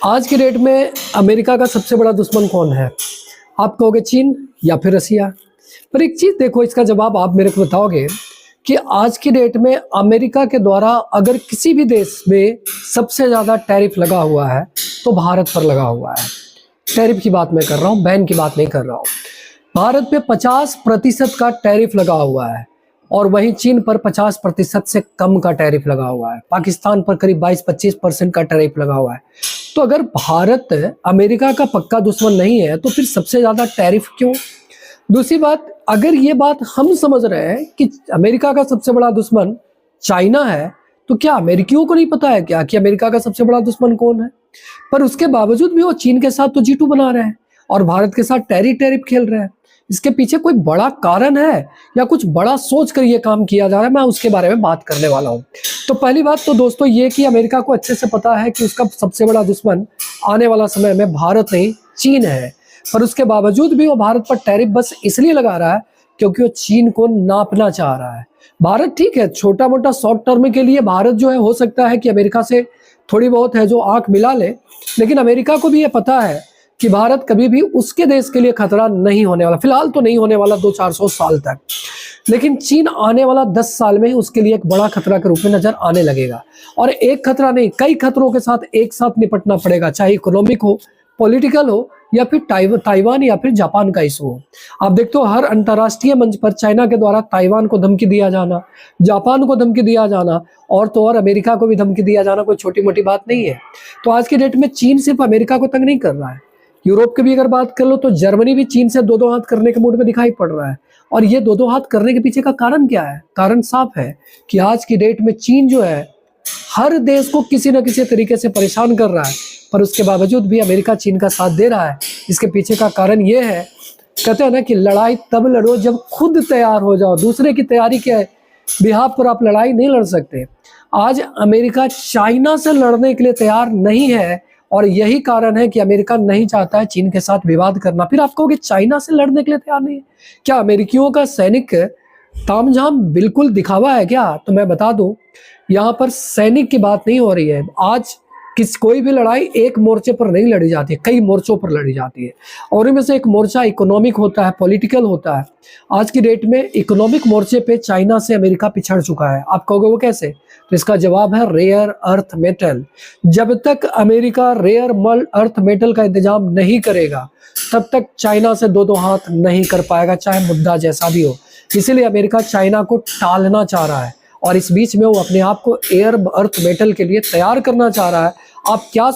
आज की डेट में अमेरिका का सबसे बड़ा दुश्मन कौन है? आप कहोगे चीन या फिर रसिया। पर एक चीज़ देखो, इसका जवाब आप मेरे को बताओगे कि आज की डेट में अमेरिका के द्वारा अगर किसी भी देश में सबसे ज़्यादा टैरिफ लगा हुआ है तो भारत पर लगा हुआ है। टैरिफ की बात मैं कर रहा हूँ, बैन की बात नहीं कर रहा हूँ। भारत पे 50% का टैरिफ लगा हुआ है और वहीं चीन पर 50% से कम का टैरिफ लगा हुआ है। पाकिस्तान पर करीब 22-25% का टैरिफ लगा हुआ है। तो अगर भारत अमेरिका का पक्का दुश्मन नहीं है तो फिर सबसे ज़्यादा टैरिफ क्यों? दूसरी बात, अगर ये बात हम समझ रहे हैं कि अमेरिका का सबसे बड़ा दुश्मन चाइना है, तो क्या अमेरिकियों को नहीं पता है क्या कि अमेरिका का सबसे बड़ा दुश्मन कौन है? पर उसके बावजूद भी वो चीन के साथ तो G2 बना रहे हैं और भारत के साथ टैरिफ खेल रहे हैं। इसके पीछे कोई बड़ा कारण है या कुछ बड़ा सोच कर ये काम किया जा रहा है? मैं उसके बारे में बात करने वाला हूँ। तो पहली बात तो दोस्तों ये कि अमेरिका को अच्छे से पता है कि उसका सबसे बड़ा दुश्मन आने वाला समय में भारत नहीं चीन है, पर उसके बावजूद भी वो भारत पर टैरिफ बस इसलिए लगा रहा है क्योंकि वो चीन को नापना चाह रहा है। भारत ठीक है, छोटा मोटा शॉर्ट टर्म के लिए भारत जो है हो सकता है कि अमेरिका से थोड़ी बहुत है जो आंख मिला ले, लेकिन अमेरिका को भी ये पता है कि भारत कभी भी उसके देश के लिए खतरा नहीं होने वाला। फिलहाल तो नहीं होने वाला 200-400 साल तक, लेकिन चीन आने वाला 10 साल में ही उसके लिए एक बड़ा खतरा के रूप में नजर आने लगेगा। और एक खतरा नहीं, कई खतरों के साथ एक साथ निपटना पड़ेगा, चाहे इकोनॉमिक हो, पॉलिटिकल हो या फिर ताइवान या फिर जापान का इशू हो। आप देखते हो हर अंतर्राष्ट्रीय मंच पर चाइना के द्वारा ताइवान को धमकी दिया जाना, जापान को धमकी दिया जाना और तो और अमेरिका को भी धमकी दिया जाना कोई छोटी मोटी बात नहीं है। तो आज की डेट में चीन सिर्फ अमेरिका को तंग नहीं कर रहा है, यूरोप की भी अगर बात कर लो तो जर्मनी भी चीन से दो हाथ करने के मूड में दिखाई पड़ रहा है। और ये दो हाथ करने के पीछे का कारण क्या है? कारण साफ है कि आज की डेट में चीन जो है हर देश को किसी न किसी तरीके से परेशान कर रहा है, पर उसके बावजूद भी अमेरिका चीन का साथ दे रहा है। इसके पीछे का कारण ये है, कहते हैं ना कि लड़ाई तब लड़ो जब खुद तैयार हो जाओ। दूसरे की तैयारी के बिहाफ पर आप लड़ाई नहीं लड़ सकते। आज अमेरिका चाइना से लड़ने के लिए तैयार नहीं है और यही कारण है कि अमेरिका नहीं चाहता है चीन के साथ विवाद करना। फिर आप कहोगे चाइना से लड़ने के लिए तैयार नहीं है, क्या अमेरिकियों का सैनिक तामझाम बिल्कुल दिखावा है क्या? तो मैं बता दूं, यहाँ पर सैनिक की बात नहीं हो रही है। आज कोई भी लड़ाई एक मोर्चे पर नहीं लड़ी जाती है, कई मोर्चों पर लड़ी जाती है और इनमें से एक मोर्चा इकोनॉमिक होता है, पॉलिटिकल होता है। आज की डेट में इकोनॉमिक मोर्चे पे चाइना से अमेरिका पिछड़ चुका है। आप कहोगे वो कैसे? तो इसका जवाब है रेयर अर्थ मेटल। जब तक अमेरिका रेयर अर्थ मेटल का इंतजाम नहीं करेगा तब तक चाइना से दो हाथ नहीं कर पाएगा, चाहे मुद्दा जैसा भी हो। इसीलिए अमेरिका चाइना को टालना चाह रहा है और इस बीच में वो अपने आप को एयर अर्थ मेटल के लिए तैयार करना चाह रहा है। आप क्या